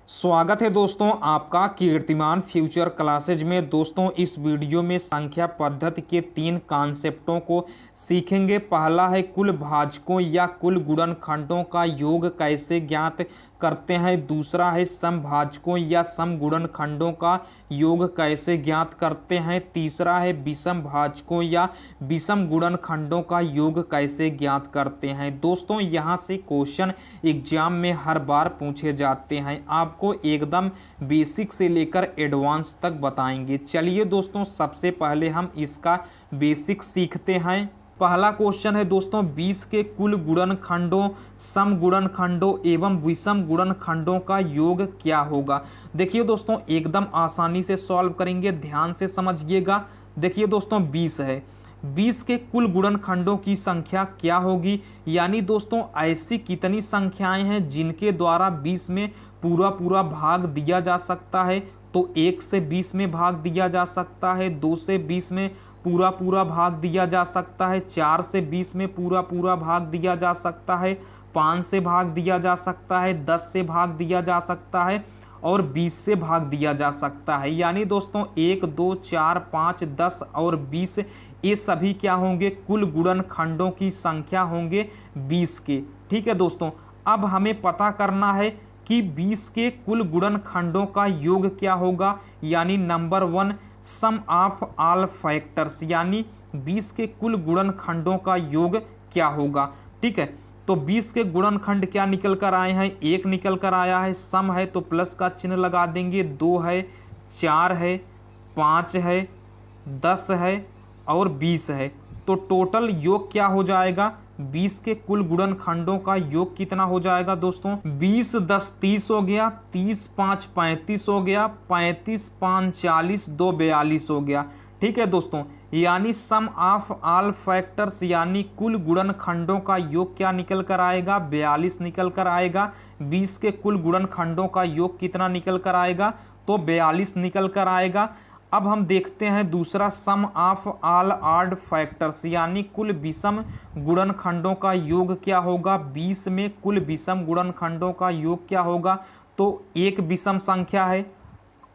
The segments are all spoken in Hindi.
स्वागत है दोस्तों आपका कीर्तिमान फ्यूचर क्लासेज में। दोस्तों इस वीडियो में संख्या पद्धति के 3 कॉन्सेप्टों को सीखेंगे। पहला है कुल भाजकों या कुल गुणनखंडों का योग कैसे ज्ञात करते हैं। दूसरा है समभाजकों या सम गुणनखंडों का योग कैसे ज्ञात करते हैं। तीसरा है विषम भाजकों या विषम गुणनखंडों का योग कैसे ज्ञात करते हैं। दोस्तों यहाँ से क्वेश्चन एग्जाम में हर बार पूछे जाते हैं, आपको एकदम बेसिक से लेकर एडवांस तक बताएंगे। चलिए दोस्तों सबसे पहले हम इसका बेसिक सीखते हैं। पहला क्वेश्चन है दोस्तों 20 के कुल गुणनखंडों, सम गुणनखंडों एवं विषम गुणनखंडों का योग क्या होगा। देखिए दोस्तों एकदम आसानी से सॉल्व करेंगे, ध्यान से समझिएगा। देखिए दोस्तों 20 है, 20 के कुल गुणनखंडों की संख्या क्या होगी। यानी दोस्तों ऐसी कितनी संख्याएं हैं जिनके द्वारा 20 में पूरा भाग दिया जा सकता है। तो 1 से 20 में भाग दिया जा सकता है, 2 से 20 में पूरा भाग दिया जा सकता है, 4 से 20 में पूरा भाग दिया जा सकता है, 5 से भाग दिया जा सकता है, 10 से भाग दिया जा सकता है और 20 से भाग दिया जा सकता है। यानी दोस्तों 1, 2, 4, 5, 10 और 20 ये सभी क्या होंगे, कुल गुणनखंडों की संख्या होंगे 20 के। ठीक है दोस्तों, अब हमें पता करना है कि 20 के कुल गुणनखंडों का योग क्या होगा। यानी number 1 sum of all factors, यानी 20 के कुल गुणनखंडों का योग क्या होगा। ठीक है, तो 20 के गुणनखंड क्या निकल कर आए हैं, 1 निकल कर आया है, सम है तो प्लस का चिन्ह लगा देंगे, 2 है, 4 है, 5 है, 10 है और 20 है। तो टोटल योग क्या हो जाएगा, 20 के कुल गुणनखंडों का योग कितना हो जाएगा दोस्तों। 20 10 30 हो गया, 30 5 35 हो गया, 35 5 40, 2 42 हो गया। ठीक है दोस्तों, यानी सम ऑफ ऑल फैक्टर्स यानी कुल गुणनखंडों का योग क्या निकल कर आएगा, 42 निकल कर आएगा। 20 के कुल गुणनखंडों का योग कितना निकल कर आएगा, तो 42 निकल कर आएगा। अब हम देखते हैं दूसरा सम ऑफ ऑल ऑड फैक्टर्स यानी कुल विषम गुणनखंडों का योग क्या होगा। 20 में कुल विषम गुणनखंडों का योग क्या होगा, तो 1 विषम संख्या है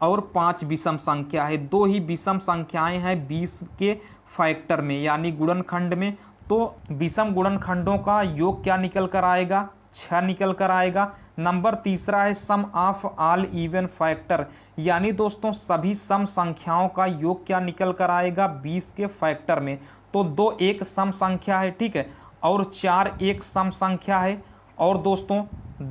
और 5 विषम संख्या है, 2 ही विषम संख्याएं हैं 20 के फैक्टर में यानी गुणनखंड में। तो विषम गुणनखंडों का योग क्या निकल कर आएगा, 6 निकल कर आएगा। नंबर तीसरा है सम ऑफ ऑल इवन फैक्टर, यानी दोस्तों सभी सम संख्याओं का योग क्या निकल कर आएगा 20 के फैक्टर में। तो 2 एक सम संख्या है, ठीक है, और 4 एक सम संख्या है, और दोस्तों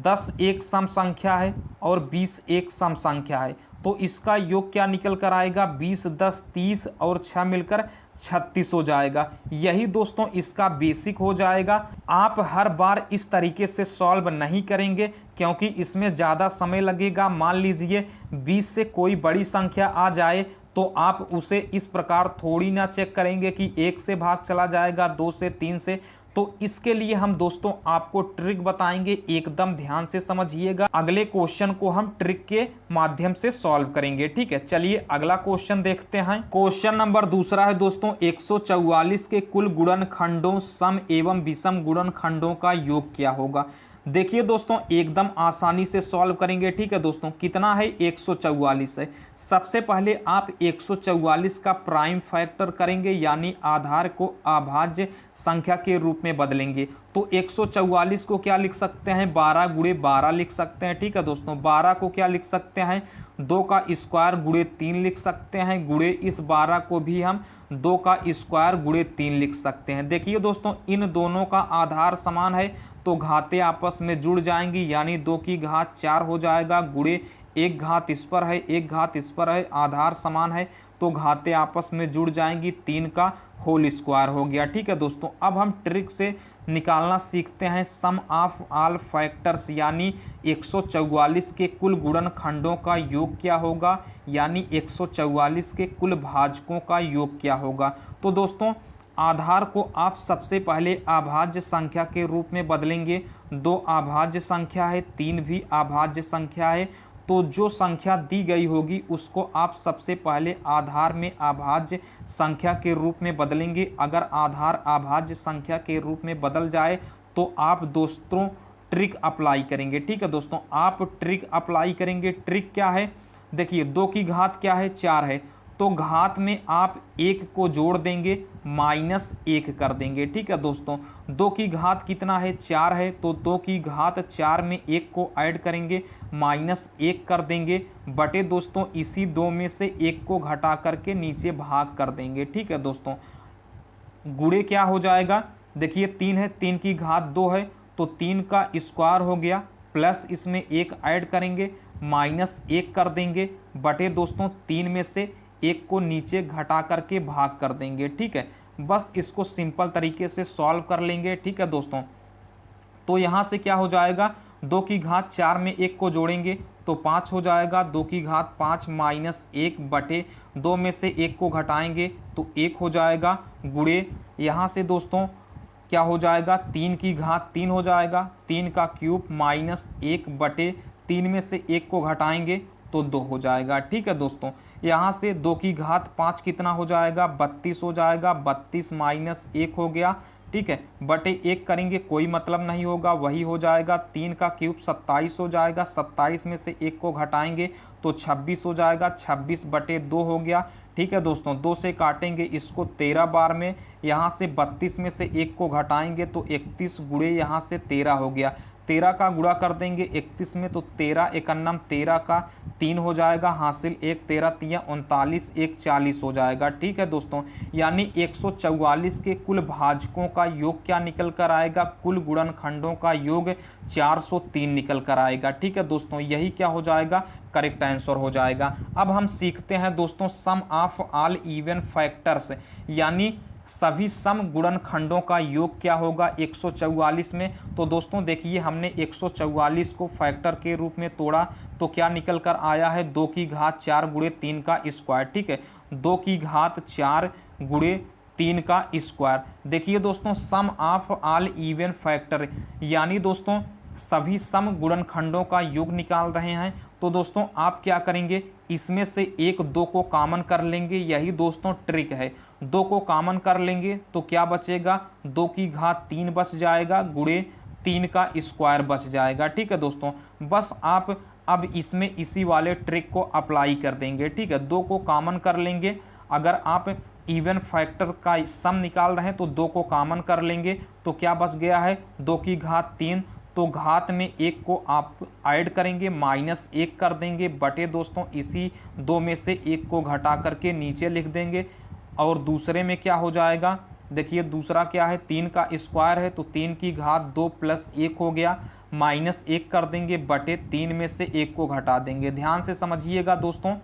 10 एक सम संख्या है और 20 एक सम संख्या है। तो इसका योग क्या निकल कर आएगा, 20 10 30 और 6 मिलकर 36 हो जाएगा। यही दोस्तों इसका बेसिक हो जाएगा। आप हर बार इस तरीके से सॉल्व नहीं करेंगे क्योंकि इसमें ज़्यादा समय लगेगा। मान लीजिए 20 से कोई बड़ी संख्या आ जाए तो आप उसे इस प्रकार थोड़ी ना चेक करेंगे कि 1 से भाग चला जाएगा, 2 से, 3 से। तो इसके लिए हम दोस्तों आपको ट्रिक बताएंगे, एकदम ध्यान से समझिएगा। अगले क्वेश्चन को हम ट्रिक के माध्यम से सॉल्व करेंगे। ठीक है, चलिए अगला क्वेश्चन देखते हैं। क्वेश्चन नंबर दूसरा है दोस्तों 144 के कुल गुणनखंडों, सम एवं विषम गुणनखंडों का योग क्या होगा। देखिए दोस्तों एकदम आसानी से सॉल्व करेंगे। ठीक है दोस्तों, कितना है, 144 है। सबसे पहले आप 144 का प्राइम फैक्टर करेंगे यानी आधार को अभाज्य संख्या के रूप में बदलेंगे। तो 144 को क्या लिख सकते हैं, 12 गुणे 12 लिख सकते हैं। ठीक है दोस्तों, 12 को क्या लिख सकते हैं, 2 का स्क्वायर गुणे 3 लिख सकते हैं। गुणे इस 12 को भी हम 2 का स्क्वायर गुणे 3 लिख सकते हैं। देखिए दोस्तों इन दोनों का आधार समान है तो घातें आपस में जुड़ जाएंगी यानी 2 की घात 4 हो जाएगा। गुणे 1 घात इस पर है, 1 घात इस पर है, आधार समान है तो घातें आपस में जुड़ जाएंगी, 3 का होल स्क्वायर हो गया। ठीक है दोस्तों, अब हम ट्रिक से निकालना सीखते हैं सम ऑफ ऑल फैक्टर्स यानी 144 के कुल गुणनखंडों का योग क्या होगा, यानी 144 के कुल भाजकों का योग क्या होगा। तो दोस्तों आधार को आप सबसे पहले अभाज्य संख्या के रूप में बदलेंगे। 2 अभाज्य संख्या है, 3 भी अभाज्य संख्या है। तो जो संख्या दी गई होगी उसको आप सबसे पहले आधार में अभाज्य संख्या के रूप में बदलेंगे। अगर आधार अभाज्य संख्या के रूप में बदल जाए तो आप दोस्तों ट्रिक अप्लाई करेंगे। ठीक है दोस्तों, आप ट्रिक अप्लाई करेंगे। ट्रिक क्या है, देखिए 2 की घात क्या है 4 है, तो घात में आप 1 को जोड़ देंगे, -1 कर देंगे। ठीक है दोस्तों, 2 की घात कितना है 4 है, तो 2 की घात 4 में 1 को ऐड करेंगे, -1 कर देंगे, बटे दोस्तों इसी 2 में से 1 को घटा करके नीचे भाग कर देंगे। ठीक है दोस्तों, गुणे क्या हो जाएगा, देखिए 3 है, 3 की घात 2 है, तो 3 का स्क्वायर हो गया, प्लस इसमें 1 ऐड करेंगे, -1 कर देंगे, बटे दोस्तों 3 में से 1 को नीचे घटा करके भाग कर देंगे। ठीक है, बस इसको सिंपल तरीके से सॉल्व कर लेंगे। ठीक है दोस्तों, तो यहाँ से क्या हो जाएगा, 2 की घात 4 में 1 को जोड़ेंगे तो 5 हो जाएगा, 2 की घात 5 -1 बटे 2 में से 1 को घटाएंगे तो 1 हो जाएगा, गुणे यहाँ से दोस्तों क्या हो जाएगा, 3 की घात 3 हो जाएगा, 3 का क्यूब -1 बटे 3 में से 1 को घटाएंगे तो 2 हो जाएगा। ठीक है दोस्तों, यहाँ से 2 की घात 5 कितना हो जाएगा, 32 हो जाएगा, 32 -1 हो गया। ठीक है, बटे 1 करेंगे कोई मतलब नहीं होगा, वही हो जाएगा, 3 का क्यूब 27 हो जाएगा, 27 में से 1 को घटाएंगे तो 26 हो जाएगा, 26 बटे 2 हो गया। ठीक है दोस्तों, 2 से काटेंगे इसको 13 बार में, यहाँ से 32 में से 1 को घटाएंगे तो 31 गुणे यहाँ से 13 हो गया, 13 का गुणा कर देंगे 31 में तो 13 एकन्नम 13 का 3 हो जाएगा, हासिल 1 13 तिया 39 1 40 हो जाएगा। ठीक है दोस्तों, यानी 144 के कुल भाजकों का योग क्या निकल कर आएगा, कुल गुणनखंडों का योग 403 निकल कर आएगा। ठीक है दोस्तों, यही क्या हो जाएगा, करेक्ट आंसर हो जाएगा। अब हम सीखते हैं दोस्तों सम ऑफ ऑल इवन फैक्टर्स, यानी सभी सम गुणनखंडों का योग क्या होगा 144 में। तो दोस्तों देखिए, हमने 144 को फैक्टर के रूप में तोड़ा तो क्या निकल कर आया है, 2 की घात 4 गुणे 3 का स्क्वायर। ठीक है, 2 की घात 4 गुणे 3 का स्क्वायर। देखिए दोस्तों, सम ऑफ ऑल इवन फैक्टर, यानी दोस्तों सभी सम गुणनखंडों का योग निकाल रहे हैं। तो दोस्तों आप क्या करेंगे, इसमें से 1 2 को कॉमन कर लेंगे, यही दोस्तों ट्रिक है। 2 को कॉमन कर लेंगे तो क्या बचेगा, 2 की घात 3 बच जाएगा, गुणे 3 का स्क्वायर बच जाएगा। ठीक है दोस्तों, बस आप अब इसमें इसी वाले ट्रिक को अप्लाई कर देंगे। ठीक है, 2 को कॉमन कर लेंगे, अगर आप इवन फैक्टर का सम निकाल रहे हैं तो 2 को कॉमन कर लेंगे तो क्या बच गया है, 2 की घात 3, तो घात में 1 को आप ऐड करेंगे, -1 कर देंगे, बटे दोस्तों इसी 2 में से 1 को घटा करके नीचे लिख देंगे। और दूसरे में क्या हो जाएगा, देखिए दूसरा क्या है, 3 का स्क्वायर है तो 3 की घात 2 + 1 हो गया, -1 कर देंगे, बटे 3 में से 1 को घटा देंगे। ध्यान से समझिएगा दोस्तों,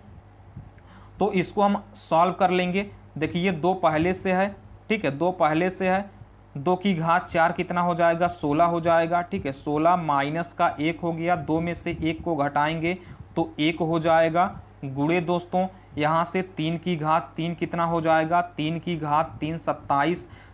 तो इसको हम सॉल्व कर लेंगे। देखिए 2 पहले से है, ठीक है, 2 पहले से है, 2 की घात 4 कितना हो जाएगा, 16 हो जाएगा। ठीक है, 16 माइनस का 1 हो गया, 2 में से 1 को घटाएंगे तो 1 हो जाएगा, गुणे दोस्तों यहाँ से 3 की घात 3 कितना हो जाएगा, 3 की घात 3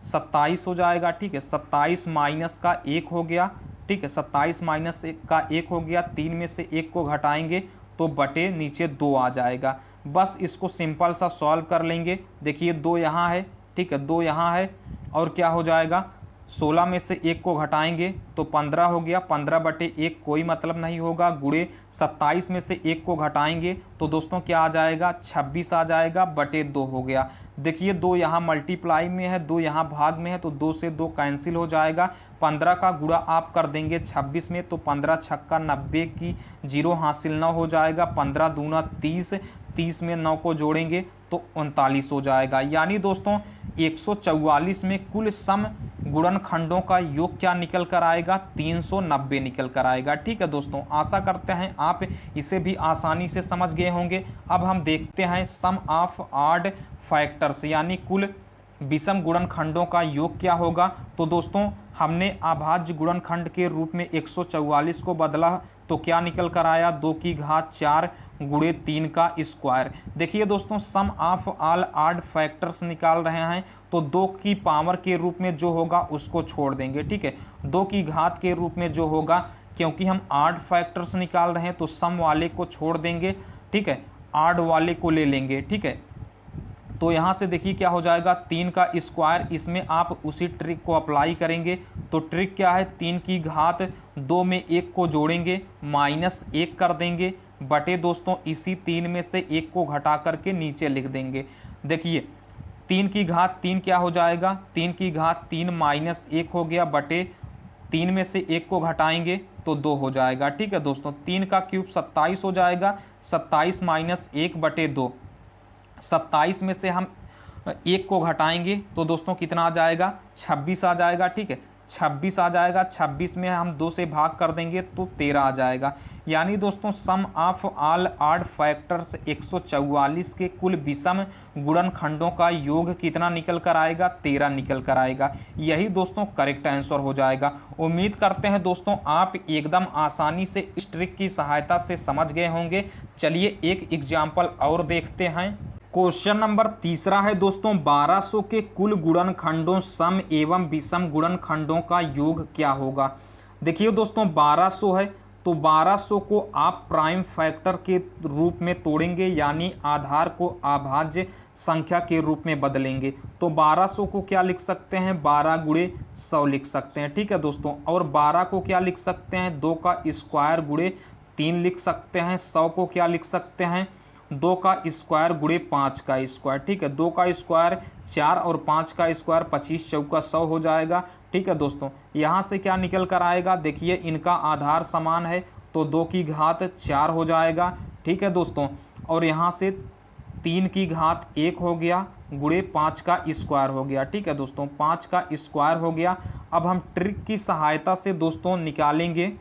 27 हो जाएगा। ठीक है, 27 माइनस का 1 हो गया। ठीक है, 27 माइनस का 1 हो गया, 3 में से 1 को घटाएंगे तो बटे नीचे 2 आ जाएगा। बस इसको सिंपल सा सॉल्व कर लेंगे। देखिए 2 यहाँ है, ठीक है, 2 यहाँ है, और क्या हो जाएगा, 16 में से 1 को घटाएंगे तो 15 हो गया, 15 बटे 1 कोई मतलब नहीं होगा, गुणे 27 में से 1 को घटाएंगे तो दोस्तों क्या आ जाएगा, 26 आ जाएगा, बटे 2 हो गया। देखिए 2 यहाँ मल्टीप्लाई में है, 2 यहाँ भाग में है, तो 2 से 2 कैंसिल हो जाएगा। 15 का गुणा आप कर देंगे 26 में तो 15 छक्का 90 की 0 हासिल 9 हो जाएगा, 15 दूना 30, 30 में 9 को जोड़ेंगे तो 39 हो जाएगा। यानी दोस्तों 144 में कुल सम गुणनखंडों का योग क्या निकल कर आएगा, 390 निकल कर आएगा। ठीक है दोस्तों, आशा करते हैं आप इसे भी आसानी से समझ गए होंगे। अब हम देखते हैं सम ऑफ ऑड फैक्टर्स, यानी कुल विषम गुणनखंडों का योग क्या होगा। तो दोस्तों हमने अभाज्य गुणनखंड के रूप में 144 को बदला तो क्या निकल कर आया, 2 की घात 4 गुणे 3 का स्क्वायर। देखिए दोस्तों सम ऑफ ऑल ऑड फैक्टर्स निकाल रहे हैं तो 2 की पावर के रूप में जो होगा उसको छोड़ देंगे। ठीक है, 2 की घात के रूप में जो होगा, क्योंकि हम ऑड फैक्टर्स निकाल रहे हैं तो सम वाले को छोड़ देंगे। ठीक है, ऑड वाले को ले लेंगे। ठीक है, तो यहाँ से देखिए क्या हो जाएगा, 3 का स्क्वायर, इसमें आप उसी ट्रिक को अप्लाई करेंगे तो ट्रिक क्या है, 3 की घात 2 में 1 को जोड़ेंगे, -1 कर देंगे, बटे दोस्तों इसी 3 में से 1 को घटा करके नीचे लिख देंगे। देखिए 3 की घात 3 क्या हो जाएगा, 3 की घात 3 -1 हो गया, बटे 3 में से 1 को घटाएंगे तो 2 हो जाएगा। ठीक है दोस्तों, 3 का क्यूब 27 हो जाएगा, 27 -1 बटे 2, 27 में से हम 1 को घटाएंगे तो दोस्तों कितना आ जाएगा, 26 आ जाएगा। ठीक है, 26 आ जाएगा, 26 में हम 2 से भाग कर देंगे तो 13 आ जाएगा। यानी दोस्तों सम ऑफ ऑल ऑड फैक्टर्स 144 के कुल विषम गुणनखंडों का योग कितना निकल कर आएगा, 13 निकल कर आएगा। यही दोस्तों करेक्ट आंसर हो जाएगा। उम्मीद करते हैं दोस्तों आप एकदम आसानी से इस ट्रिक की सहायता से समझ गए होंगे। चलिए एक एग्जाम्पल और देखते हैं। क्वेश्चन नंबर तीसरा है दोस्तों, 1200 के कुल गुणनखंडों सम एवं विषम गुणनखंडों का योग क्या होगा। देखिए दोस्तों 1200 है तो 1200 को आप प्राइम फैक्टर के रूप में तोड़ेंगे, यानी आधार को अभाज्य संख्या के रूप में बदलेंगे। तो 1200 को क्या लिख सकते हैं, 12 गुणे 100 लिख सकते हैं। ठीक है दोस्तों, और 12 को क्या लिख सकते हैं, 2 का स्क्वायर गुणे 3 लिख सकते हैं। 100 को क्या लिख सकते हैं, 2 का स्क्वायर गुणे 5 का स्क्वायर। ठीक है, 2 का स्क्वायर 4 और 5 का स्क्वायर 25 चौका 100 हो जाएगा। ठीक है दोस्तों, यहाँ से क्या निकल कर आएगा, देखिए इनका आधार समान है तो 2 की घात 4 हो जाएगा। ठीक है दोस्तों, और यहाँ से 3 की घात 1 हो गया गुणे 5 का स्क्वायर हो गया। ठीक है दोस्तों, 5 का स्क्वायर हो गया। अब हम ट्रिक की सहायता से दोस्तों निकालेंगे,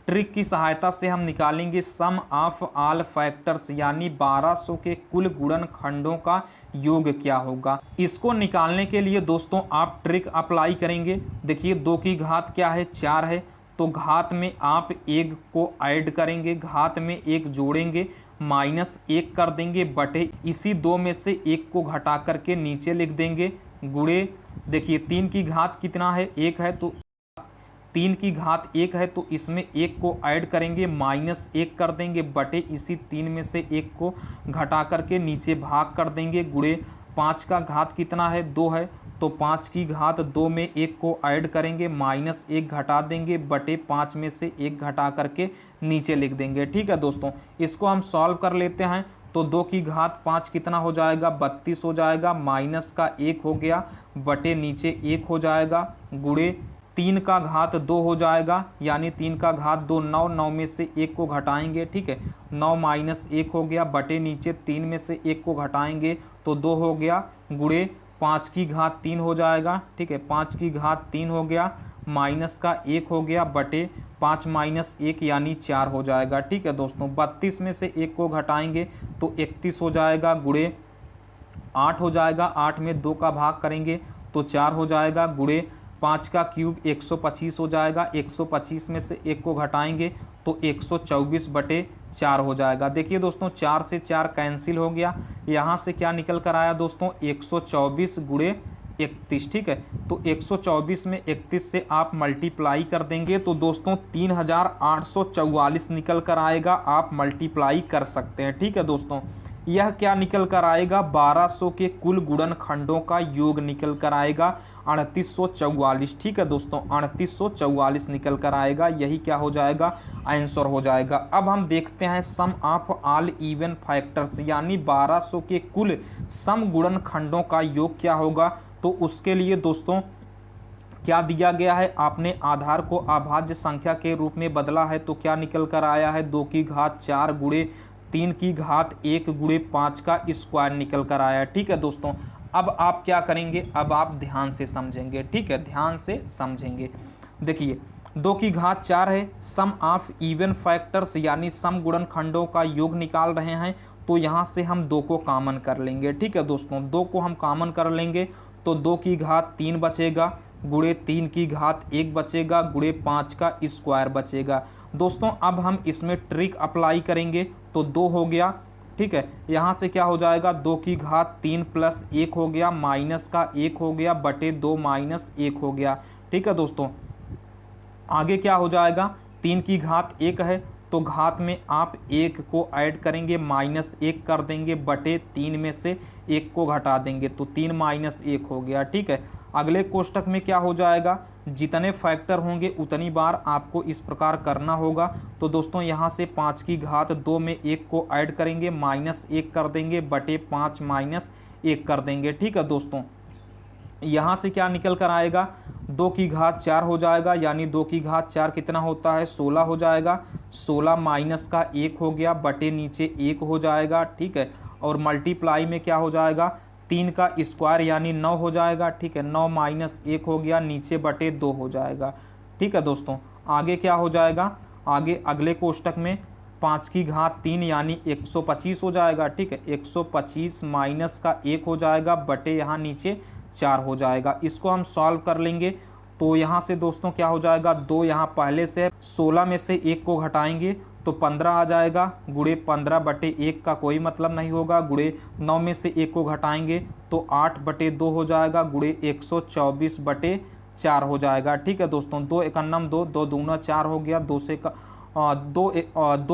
ट्रिक की सहायता से हम निकालेंगे सम ऑफ ऑल फैक्टर्स, यानी 1200 के कुल गुणनखंडों का योग क्या होगा। इसको निकालने के लिए दोस्तों आप ट्रिक अप्लाई करेंगे। देखिए 2 की घात क्या है, 4 है, तो घात में आप 1 को ऐड करेंगे, घात में 1 जोड़ेंगे, -1 कर देंगे, बटे इसी 2 में से 1 को घटा करके नीचे लिख देंगे, गुणे देखिए 3 की घात कितना है, 1 है, तो 3 की घात 1 है तो इसमें 1 को ऐड करेंगे, -1 कर देंगे, बटे इसी 3 में से 1 को घटा करके नीचे भाग कर देंगे, गुणे 5 का घात कितना है, 2 है, तो 5 की घात 2 में 1 को ऐड करेंगे, -1 घटा देंगे, बटे 5 में से 1 घटा करके नीचे लिख देंगे। ठीक है दोस्तों, इसको हम सॉल्व कर लेते हैं। तो 2 की घात 5 कितना हो जाएगा, 32 हो जाएगा, माइनस का 1 हो गया, बटे नीचे 1 हो जाएगा, गुणे 3 का घात 2 हो जाएगा, यानी 3 का घात 2 9, 9 में से 1 को घटाएंगे। ठीक है, 9 -1 हो गया, बटे नीचे 3 में से 1 को घटाएंगे तो 2 हो गया, गुणे 5 की घात 3 हो जाएगा। ठीक है, 5 की घात 3 हो गया, माइनस का 1 हो गया, बटे 5 -1 यानी 4 हो जाएगा। ठीक है दोस्तों, 32 में से 1 को घटाएंगे तो 31 हो जाएगा, गुणे 8 हो जाएगा, 8 में 2 का भाग करेंगे तो 4 हो जाएगा, गुणे 5 का क्यूब 125 हो जाएगा, 125 में से 1 को घटाएंगे तो 124 बटे 4 हो जाएगा। देखिए दोस्तों 4 से 4 कैंसिल हो गया, यहाँ से क्या निकल कर आया दोस्तों, 124 गुणे 31। ठीक है, तो 124 में 31 से आप मल्टीप्लाई कर देंगे तो दोस्तों 3844 निकल कर आएगा, आप मल्टीप्लाई कर सकते हैं। ठीक है दोस्तों, यह क्या निकल कर आएगा, 1200 के कुल गुणनखंडों का योग निकल कर आएगा 3844। ठीक है दोस्तों, 3844 निकल कर आएगा, यही क्या हो जाएगा, आंसर हो जाएगा। अब हम देखते हैं सम ऑफ ऑल इवन फैक्टर्स, यानी 1200 के कुल सम गुणनखंडों का योग क्या होगा। तो उसके लिए दोस्तों क्या दिया गया है, आपने आधार को अभाज्य संख्या के रूप में बदला है तो क्या निकल कर आया है, 2 की घात 4 गुणे 3 की घात 1 गुणे 5 का स्क्वायर निकल कर आया। ठीक है दोस्तों, अब आप क्या करेंगे, अब आप ध्यान से समझेंगे। ठीक है, ध्यान से समझेंगे। देखिए 2 की घात 4 है, सम ऑफ इवन फैक्टर्स यानी सम गुणनखंडों का योग निकाल रहे हैं, तो यहाँ से हम 2 को कॉमन कर लेंगे। ठीक है दोस्तों, 2 को हम कॉमन कर लेंगे तो 2 की घात 3 बचेगा, गुणे 3 की घात 1 बचेगा, गुणे 5 का स्क्वायर बचेगा। दोस्तों अब हम इसमें ट्रिक अप्लाई करेंगे तो 2 हो गया। ठीक है, यहाँ से क्या हो जाएगा, 2 की घात 3 प्लस 1 हो गया, माइनस का 1 हो गया, बटे 2 माइनस 1 हो गया। ठीक है दोस्तों, आगे क्या हो जाएगा, 3 की घात 1 है तो घात में आप 1 को ऐड करेंगे, -1 कर देंगे, बटे 3 में से 1 को घटा देंगे, तो 3 - 1 हो गया। ठीक है, अगले कोष्टक में क्या हो जाएगा, जितने फैक्टर होंगे उतनी बार आपको इस प्रकार करना होगा। तो दोस्तों यहाँ से 5 की घात 2 में 1 को ऐड करेंगे, -1 कर देंगे, बटे 5 - 1 कर देंगे। ठीक है दोस्तों, यहाँ से क्या निकल कर आएगा, 2 की घात 4 हो जाएगा, यानी 2 की घात 4 कितना होता है, 16 हो जाएगा। 16 माइनस का 1 हो गया, बटे नीचे 1 हो जाएगा। ठीक है, और मल्टीप्लाई में क्या हो जाएगा, 3 का स्क्वायर यानी 9 हो जाएगा। ठीक है, 9 - 1 हो गया, नीचे बटे 2 हो जाएगा। ठीक है दोस्तों, आगे क्या हो जाएगा, आगे अगले कोष्टक में 5 की घात 3 यानी 125 हो जाएगा। ठीक है, 125 माइनस का 1 हो जाएगा, बटे यहाँ नीचे 4 हो जाएगा। इसको हम सॉल्व कर लेंगे तो यहाँ से दोस्तों क्या हो जाएगा, 2 यहाँ पहले से 16 में से 1 को घटाएंगे तो 15 आ जाएगा, गुणे 15 बटे 1 का कोई मतलब नहीं होगा, गुणे 9 में से 1 को घटाएंगे तो 8 बटे 2 हो जाएगा, गुणे 124 बटे 4 हो जाएगा। ठीक है दोस्तों, 2 एकन्नम 2, 2 दूना 4 हो गया, 2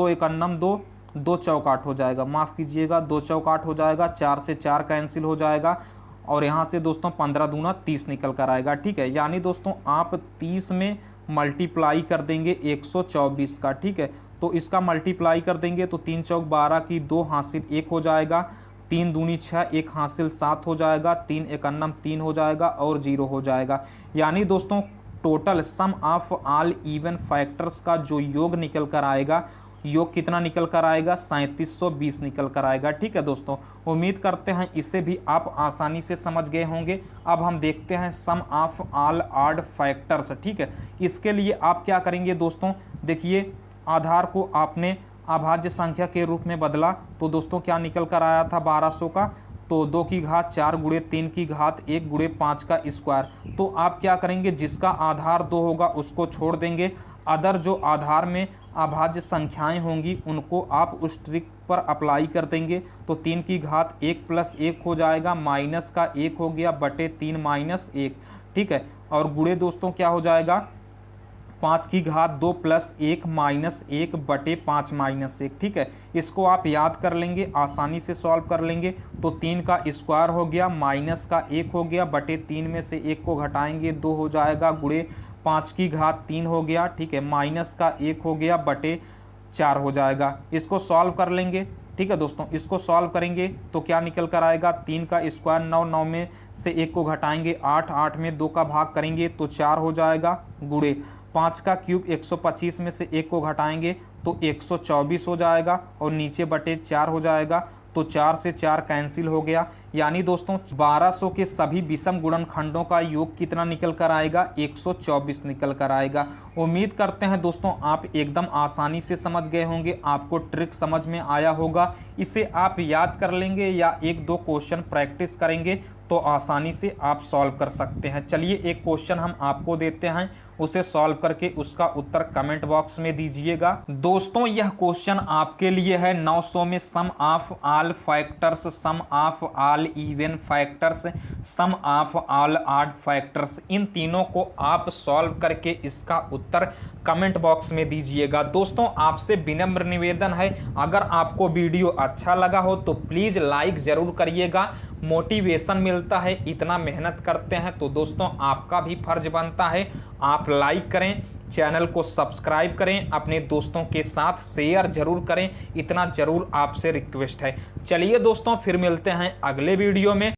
एकन्नम 2, 2 चौक 8 हो जाएगा, माफ़ कीजिएगा 2 चौक 8 हो जाएगा, 4 से 4 कैंसिल हो जाएगा, और यहाँ से दोस्तों 15 दूना 30 निकल कर आएगा। ठीक है, यानी दोस्तों आप 30 में मल्टीप्लाई कर देंगे 124 का। ठीक है, तो इसका मल्टीप्लाई कर देंगे तो 3 चौक 12 की 2 हासिल 1 हो जाएगा, 3 दूनी 6, 1 हासिल 7 हो जाएगा, 3 एकन्नम 3 हो जाएगा और 0 हो जाएगा। यानी दोस्तों total sum of all even factors का जो योग निकल कर आएगा, योग कितना निकल कर आएगा, 3720 निकल कर आएगा। ठीक है दोस्तों, उम्मीद करते हैं इसे भी आप आसानी से समझ गए होंगे। अब हम देखते हैं सम ऑफ ऑल ऑड फैक्टर्स। ठीक है, इसके लिए आप क्या करेंगे दोस्तों, देखिए आधार को आपने अभाज्य संख्या के रूप में बदला तो दोस्तों क्या निकल कर आया था 1200 का, तो 2 की घात 4 गुणे 3 की घात 1 गुणे 5 का स्क्वायर। तो आप क्या करेंगे, जिसका आधार 2 होगा उसको छोड़ देंगे, अदर जो आधार में अभाज्य संख्याएं होंगी उनको आप उस ट्रिक पर अप्लाई कर देंगे। तो 3 की घात 1 + 1 हो जाएगा, माइनस का 1 हो गया, बटे 3 - 1। ठीक है, और गुणे दोस्तों क्या हो जाएगा, 5 की घात 2 + 1 - 1 बटे 5 - 1। ठीक है, इसको आप याद कर लेंगे, आसानी से सॉल्व कर लेंगे। तो 3 का स्क्वायर हो गया, माइनस का 1 हो गया, बटे 3 में से 1 को घटाएंगे 2 हो जाएगा, गुणे 5 की घात 3 हो गया। ठीक है, माइनस का 1 हो गया, बटे 4 हो जाएगा। इसको सॉल्व कर लेंगे। ठीक है दोस्तों, इसको सॉल्व करेंगे तो क्या निकल कर आएगा, 3 का स्क्वायर 9, 9 में से 1 को घटाएंगे 8, 8 में 2 का भाग करेंगे तो 4 हो जाएगा, गुणे 5 का क्यूब 125 में से 1 को घटाएंगे तो 124 हो जाएगा, और नीचे बटे 4 हो जाएगा, तो 4 से 4 कैंसिल हो गया। यानी दोस्तों 1200 के सभी विषम गुणनखंडों का योग कितना निकल कर आएगा, 124 निकल कर आएगा। उम्मीद करते हैं दोस्तों आप एकदम आसानी से समझ गए होंगे, आपको ट्रिक समझ में आया होगा। इसे आप याद कर लेंगे या 1-2 क्वेश्चन प्रैक्टिस करेंगे तो आसानी से आप सॉल्व कर सकते हैं। चलिए एक क्वेश्चन हम आपको देते हैं, उसे सॉल्व करके उसका उत्तर कमेंट बॉक्स में दीजिएगा। दोस्तों यह क्वेश्चन आपके लिए है 900 में sum of all factors, sum of all even factors, sum of all odd factors, इन तीनों को आप सॉल्व करके इसका उत्तर कमेंट बॉक्स में दीजिएगा। दोस्तों आपसे विनम्र निवेदन है, अगर आपको वीडियो अच्छा लगा हो तो प्लीज़ लाइक ज़रूर करिएगा, मोटिवेशन मिलता है, इतना मेहनत करते हैं तो दोस्तों आपका भी फर्ज बनता है आप लाइक करें, चैनल को सब्सक्राइब करें, अपने दोस्तों के साथ शेयर जरूर करें, इतना जरूर आपसे रिक्वेस्ट है। चलिए दोस्तों फिर मिलते हैं अगले वीडियो में।